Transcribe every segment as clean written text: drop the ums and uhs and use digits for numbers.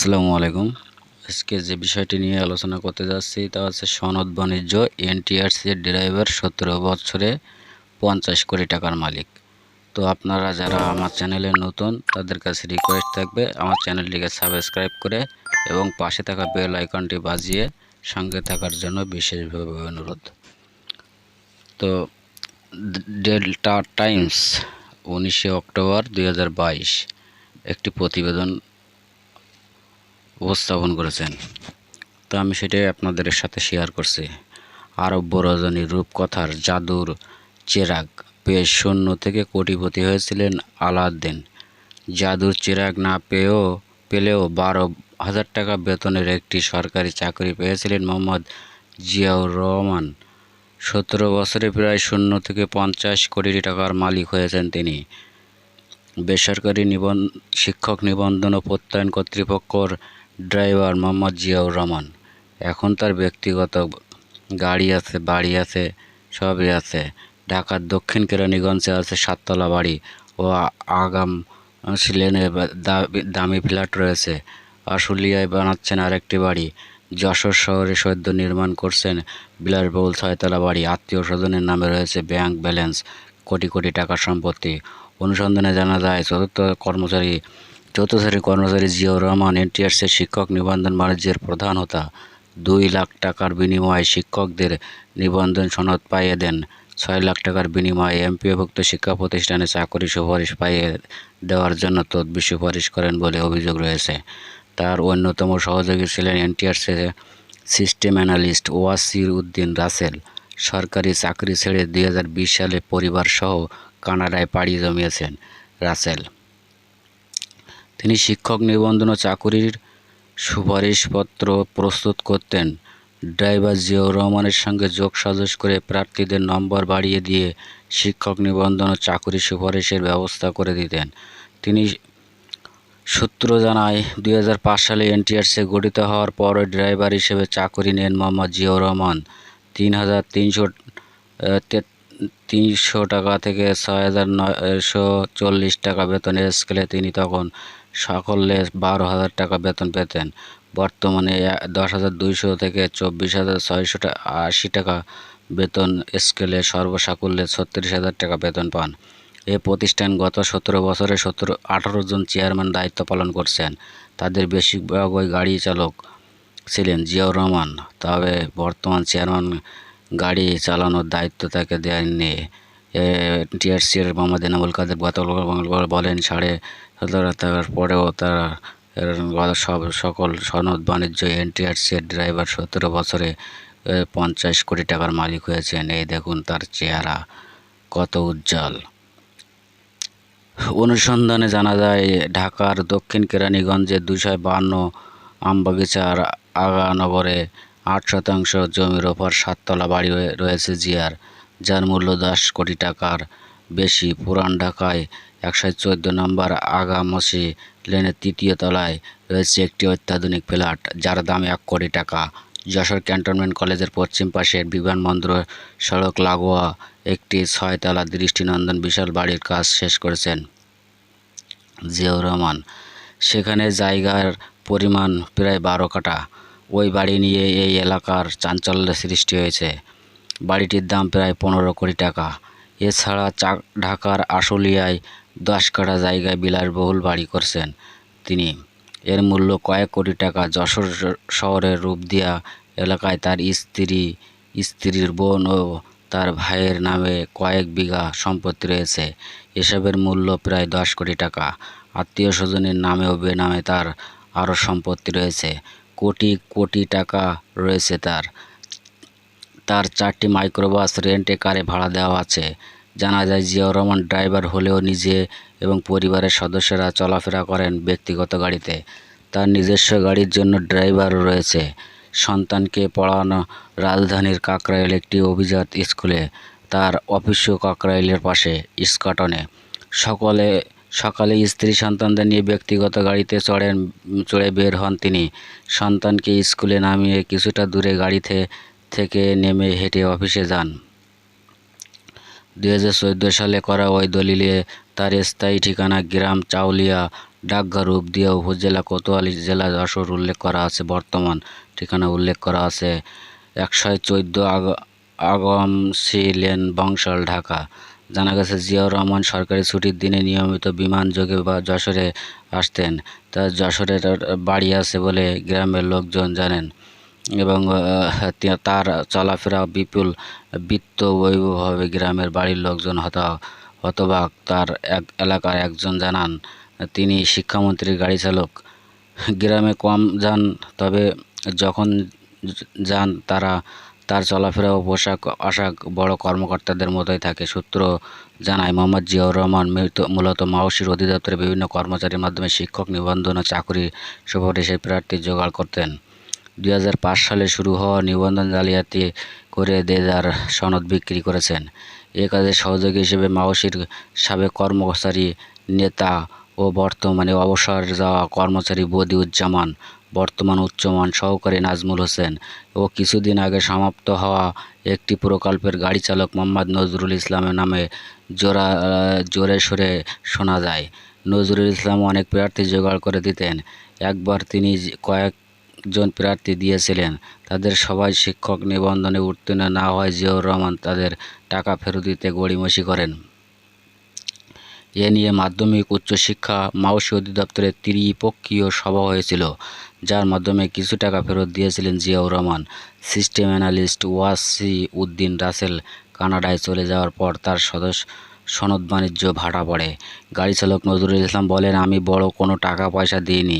আসসালামু আলাইকুম। আজকে যে বিষয়টি নিয়ে আলোচনা করতে যাচ্ছি তা হচ্ছে সনদ বাণিজ্য এনটিআরসির ড্রাইভার 17 বছরে 50 কোটি টাকার মালিক। তো আপনারা যারা আমার চ্যানেলে নতুন তাদের কাছে রিকোয়েস্ট থাকবে আমার চ্যানেলটিকে সাবস্ক্রাইব করে এবং পাশে থাকা বেল আইকনটি বাজিয়ে সঙ্গে থাকার জন্য বিশেষভাবে অনুরোধ। তো ডেল্টা টাইমস 19 অক্টোবর 2022 একটি প্রতিবেদন উপস্থাপন করেছেন। তো আমি সেটাই আপনাদের সাথে শেয়ার করছি। আরব্য রজনী রূপকথার জাদুর চেরাগ পেয়ে শূন্য থেকে কোটিপতি হয়েছিলেন আলাউদ্দিন। জাদুর চেরাগ না পেলেও 12,000 টাকা বেতনের একটি সরকারি চাকরি পেয়েছিলেন মোহাম্মদ জিয়াউর রহমান। 17 বছরে প্রায় শূন্য থেকে 50 কোটি টাকার মালিক হয়েছেন তিনি। বেসরকারি শিক্ষক নিবন্ধন ও প্রত্যয়ন কর্তৃপক্ষর ড্রাইভার মোহাম্মদ জিয়াউর রহমান। এখন তার ব্যক্তিগত গাড়ি আছে, বাড়ি আছে, সবই আছে। ঢাকার দক্ষিণ কেরানীগঞ্জে আছে 7তলা বাড়ি ও আগাম লেনে দামি ফ্ল্যাট রয়েছে। আশুলিয়ায় বানাচ্ছেন আরেকটি বাড়ি। যশোর শহরে সদ্য নির্মাণ করছেন বিলাসবহুল 6তলা বাড়ি। আত্মীয় স্বজনের নামে রয়েছে ব্যাংক ব্যালেন্স, কোটি কোটি টাকার সম্পত্তি। অনুসন্ধানে জানা যায় চতুর্থ শ্রেণীর কর্মচারী জিয়াউর রহমান এনটিআরসির শিক্ষক নিবন্ধন বাণিজ্যের প্রধান হোতা। 2 লাখ টাকার বিনিময়ে শিক্ষকদের নিবন্ধন সনদ পাইয়ে দেন। 6 লাখ টাকার বিনিময়ে এমপিওভুক্ত শিক্ষা প্রতিষ্ঠানে চাকরি সুপারিশ পাইয়ে দেওয়ার জন্য তদবির সুপারিশ করেন বলে অভিযোগ রয়েছে। তার অন্যতম সহযোগী ছিলেন এনটিআরসির সিস্টেম অ্যানালিস্ট ওয়াসির উদ্দিন রাসেল। সরকারি চাকরি ছেড়ে 2020 সালে পরিবারসহ কানাডায় পাড়ি জমিয়েছেন রাসেল। তিনি শিক্ষক নিবন্ধন ও চাকুরির সুপারিশপত্র প্রস্তুত করতেন। ড্রাইভার জিয়াউর রহমানের সঙ্গে যোগসাজশ করে প্রার্থীদের নম্বর বাড়িয়ে দিয়ে শিক্ষক নিবন্ধন ও চাকুরি সুপারিশের ব্যবস্থা করে দিতেন তিনি। সূত্র জানায় 2005 সালে এনটিআরসি গঠিত হওয়ার পর ড্রাইভার হিসেবে চাকরি নেন মোহাম্মদ জিয়াউর রহমান। 3,300 টাকা থেকে 6,940 টাকা বেতনের স্কেলে তিনি তখন সকলে 12,000 টাকা বেতন পেতেন। বর্তমানে 10,200 থেকে 24,680 টাকা বেতন স্কেলে সর্বসাকুল্যে 36,000 টাকা বেতন পান। এ প্রতিষ্ঠান গত 17 বছরে 18 জন চেয়ারম্যান দায়িত্ব পালন করছেন। তাদের বেশিরভাগই গাড়ি চালক ছিলেন জিয়াউর রহমান। তবে বর্তমান চেয়ারম্যান গাড়ি চালানোর দায়িত্ব তাকে দেননি। এনটিআরসির মোহাম্মদ এনামুল কাদের গতকাল বলেন 17.5 টাকার পরেও তারা সকল সনদ বাণিজ্য এনটিআরসির ড্রাইভার 17 বছরে 50 কোটি টাকার মালিক হয়েছেন। এই দেখুন তার চেহারা কত উজ্জ্বল। অনুসন্ধানে জানা যায় ঢাকার দক্ষিণ কেরানীগঞ্জে 252 আমবাগিচার আগানগরে 8 শতাংশ জমির ওপর 7তলা বাড়ি রয়েছে জিয়ার, যার মূল্য 10 কোটি টাকার বেশি। পুরান ঢাকায় 114 নম্বর আগামসি লেনের 3য় তলায় রয়েছে একটি অত্যাধুনিক ফ্ল্যাট, যার দাম 1 কোটি টাকা। যশোর ক্যান্টনমেন্ট কলেজের পশ্চিম পাশের বিমানবন্দর সড়ক লাগোয়া একটি 6তলা দৃষ্টিনন্দন বিশাল বাড়ির কাজ শেষ করেছেন জিয়াউর রহমান। সেখানে জায়গার পরিমাণ প্রায় 12 কাঠা। ওই বাড়ি নিয়ে এই এলাকার চাঞ্চল্যের সৃষ্টি হয়েছে। বাড়িটির দাম প্রায় 15 কোটি টাকা। এছাড়া ঢাকার আশুলিয়ায় 10 কাঠা জায়গায় বিলাসবহুল বাড়ি করছেন তিনি। এর মূল্য কয়েক কোটি টাকা। যশোর শহরের রূপদিয়া এলাকায় তার স্ত্রীর বোন ও তার ভাইয়ের নামে কয়েক বিঘা সম্পত্তি রয়েছে। এসবের মূল্য প্রায় 10 কোটি টাকা। আত্মীয় স্বজনের নামে ও বেনামে তার আরও সম্পত্তি রয়েছে। কোটি কোটি টাকা রয়েছে তার। 4টি মাইক্রোবাস রেন্টে কারে ভাড়া দেওয়া আছে। জানা যায় জিয়াউর রহমান ড্রাইভার হলেও নিজে এবং পরিবারের সদস্যরা চলাফেরা করেন ব্যক্তিগত গাড়িতে। তার নিজস্ব গাড়ির জন্য ড্রাইভারও রয়েছে। সন্তানকে পড়ানো রাজধানীর কাকরাইল একটি অভিজাত স্কুলে। তার অফিসও কাকরাইলের পাশে ইস্কাটনে। সকালে স্ত্রী সন্তানদের নিয়ে ব্যক্তিগত গাড়িতে চড়ে বের হন তিনি। সন্তানকে স্কুলে নামিয়ে কিছুটা দূরে গাড়ি থেকে নেমে হেঁটে অফিসে যান। 2014 সালে করা ওই দলিলে তার স্থায়ী ঠিকানা গ্রাম চাউলিয়া, ডাকঘর রূপ দিয়ে উপজেলা কোতোয়ালী জেলা যশোর উল্লেখ করা আছে। বর্তমান ঠিকানা উল্লেখ করা আছে 114 আগমসি লেন, বংশাল, ঢাকা। জানা গেছে জিয়াউর রহমান সরকারি ছুটির দিনে নিয়মিত বিমানযোগে বা যশোরে আসতেন। তার যশোরে বাড়ি আছে বলে গ্রামের লোকজন জানেন এবং তার চলাফেরা বিপুল বিত্ত বৈভবে গ্রামের বাড়ির লোকজন হতবাক। তার এলাকার একজন জানান তিনি শিক্ষামন্ত্রীর গাড়ি চালক। গ্রামে কম যান, তবে যখন যান তার চলাফেরা ও পোশাক আশাক বড় কর্মকর্তাদের মতোই থাকে। সূত্র জানায় মোহাম্মদ জিয়াউর রহমান মূলত মাওশির অধিদপ্তরে বিভিন্ন কর্মচারীর মাধ্যমে শিক্ষক নিবন্ধন ও চাকরি সুপারিশে প্রার্থী জোগাড় করতেন। 2005 সালে শুরু হওয়া নিবন্ধন জালিয়াতি করে দেদার সনদ বিক্রি করেছেন। এ কাজে সহযোগী হিসেবে মাওশির সাবেক কর্মচারী নেতা ও বর্তমানে অবসর যাওয়া কর্মচারী বদিউজ্জামান, বর্তমান উচ্চমান সহকারী নাজমুল হোসেন ও কিছুদিন আগে সমাপ্ত হওয়া একটি প্রকল্পের গাড়ি চালক মোহাম্মদ নজরুল ইসলামের নামে জোরে সোরে শোনা যায়। নজরুল ইসলাম অনেক প্রার্থী জোগাড় করে দিতেন। একবার তিনি কয়েকজন প্রার্থী দিয়েছিলেন, তাদের সবাই শিক্ষক নিবন্ধনে উত্তীর্ণ না হওয়ায় জিয়াউর রহমান তাদের টাকা ফেরত দিতে গড়িমসি করেন। এ নিয়ে মাধ্যমিক উচ্চশিক্ষা মাওশি অধিদপ্তরে ত্রিপক্ষীয় সভা হয়েছিল, যার মাধ্যমে কিছু টাকা ফেরত দিয়েছিলেন জিয়াউর রহমান। সিস্টেম অ্যানালিস্ট ওয়াসি উদ্দিন রাসেল কানাডায় চলে যাওয়ার পর তার সনদ বাণিজ্য ভাটা পড়ে। গাড়ি চালক নজরুল ইসলাম বলেন, আমি বড় কোনো টাকা পয়সা দিইনি।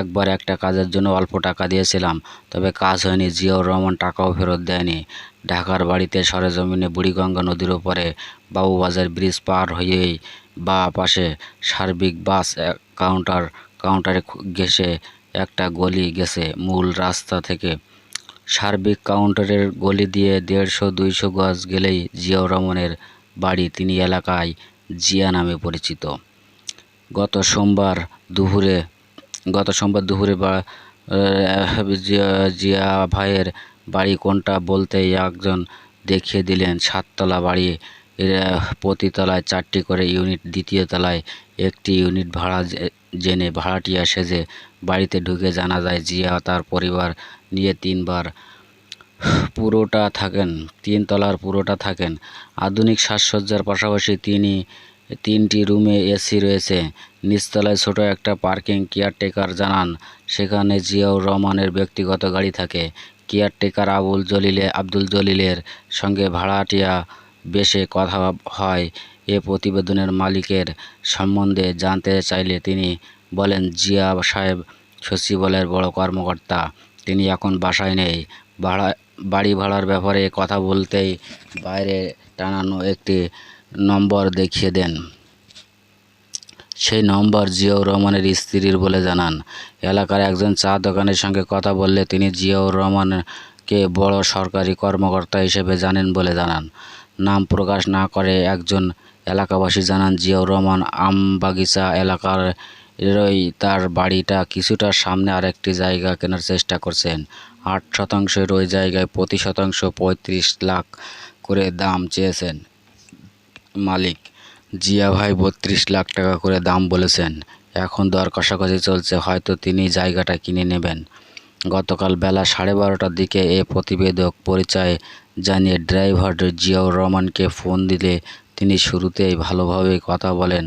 একবার একটা কাজের জন্য অল্প টাকা দিয়েছিলাম, তবে কাজ হয়নি। জিয়াউর রহমান টাকাও ফেরত দেয়নি। ঢাকার বাড়িতে সরেজমিনে বুড়িগঙ্গা নদীর ওপরে বাবুবাজার ব্রিজ পার হয়েই বা পাশে সার্বিক বাস কাউন্টারে ঘেঁষে একটা গলি গেছে মূল রাস্তা থেকে। সার্বিক কাউন্টারের গলি দিয়ে 150-200 গজ গেলেই জিয়াউর রহমানের বাড়ি। তিনি এলাকায় জিয়া নামে পরিচিত। গত সোমবার দুপুরে জিয়া ভাইয়ের বাড়ি কোনটা বলতেই একজন দেখিয়ে দিলেন 7তলা বাড়ি। প্রতি তলায় 4টি করে ইউনিট। দ্বিতীয় তলায় একটি ইউনিট ভাড়া জেনে ভাড়াটিয়া সেজে বাড়িতে ঢুকে জানা যায় জিয়া তার পরিবার নিয়ে 3 তলার পুরোটা থাকেন। আধুনিক সাজসজ্জার পাশাপাশি 3টি রুমে এসি রয়েছে। নিচতলায় ছোট একটা পার্কিং। কেয়ারটেকার জানান সেখানে জিয়াউর রহমানের ব্যক্তিগত গাড়ি থাকে। কেয়ারটেকার আব্দুল জলিলের সঙ্গে ভাড়াটিয়া বেশে কথা হয়। এ প্রতিবেদনের মালিকের সম্বন্ধে জানতে চাইলে তিনি বলেন, জিয়া সাহেব সচিবালয়ের বড় কর্মকর্তা, তিনি এখন বাসায় নেই। বাড়ি ভাড়ার ব্যাপারে কথা বলতেই বাইরে টানানো একটি নম্বর দেখিয়ে দেন। সেই নম্বর জিয়াউর রহমানের স্ত্রীর বলে জানান। এলাকার একজন চা দোকানের সঙ্গে কথা বললে তিনি জিয়াউর রহমানকে বড় সরকারি কর্মকর্তা হিসেবে জানেন বলে জানান। নাম প্রকাশ না করে একজন এলাকাবাসী জানান, জিয়াউর রহমান আমবাগিচা এলাকারই তার বাড়িটা কিছুটা সামনে আরেকটি জায়গা কেনার চেষ্টা করছেন। 8 শতাংশের ওই জায়গায় প্রতি শতাংশ 35 লাখ করে দাম চেয়েছেন মালিক। জিয়া ভাই 32 লাখ টাকা করে দাম বলেছেন। এখন দর কষাকষি চলছে, হয়তো তিনি জায়গাটা কিনে নেবেন। গতকাল বেলা 12:30টার দিকে এ প্রতিবেদক পরিচয় জানিয়ে ড্রাইভার জিয়াউর রহমানকে ফোন দিলে তিনি শুরুতেই ভালোভাবেই কথা বলেন।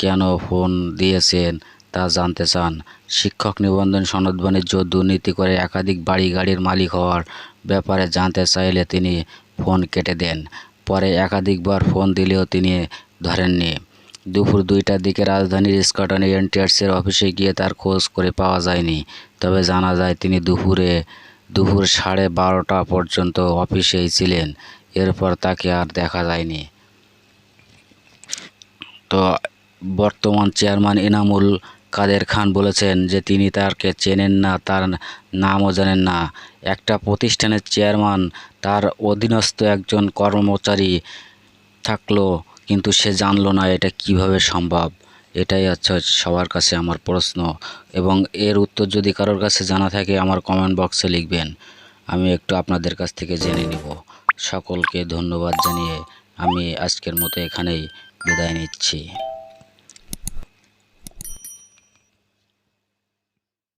কেন ফোন দিয়েছেন তা জানতে চান। শিক্ষক নিবন্ধন সনদ বাণিজ্য দুর্নীতি করে একাধিক গাড়ির মালিক হওয়ার ব্যাপারে জানতে চাইলে তিনি ফোন কেটে দেন। পরে একাধিকবার ফোন দিলেও তিনি ধরেননি। দুপুর 2টার দিকে রাজধানীর স্কটন এনটিআরসির অফিসে গিয়ে তার খোঁজ করে পাওয়া যায়নি। তবে জানা যায় তিনি দুপুর 12:30 পর্যন্ত অফিসেই ছিলেন। এরপর তাকে আর দেখা যায়নি। তো বর্তমান চেয়ারম্যান এনামুল কাদের খান বলেছেন যে তিনি তাকে চেনেন না, তার নামও জানেন না। একটা প্রতিষ্ঠানের চেয়ারম্যান, তার অধীনস্থ একজন কর্মচারী থাকলো, কিন্তু সে জানলো না, এটা কিভাবে সম্ভব? এটাই হচ্ছে সবার কাছে আমার প্রশ্ন, এবং এর উত্তর যদি কারোর কাছে জানা থাকে আমার কমেন্ট বক্সে লিখবেন, আমি একটু আপনাদের কাছ থেকে জেনে নিব। সকলকে ধন্যবাদ জানিয়ে আমি আজকের মতো এখানেই বিদায় নিচ্ছি।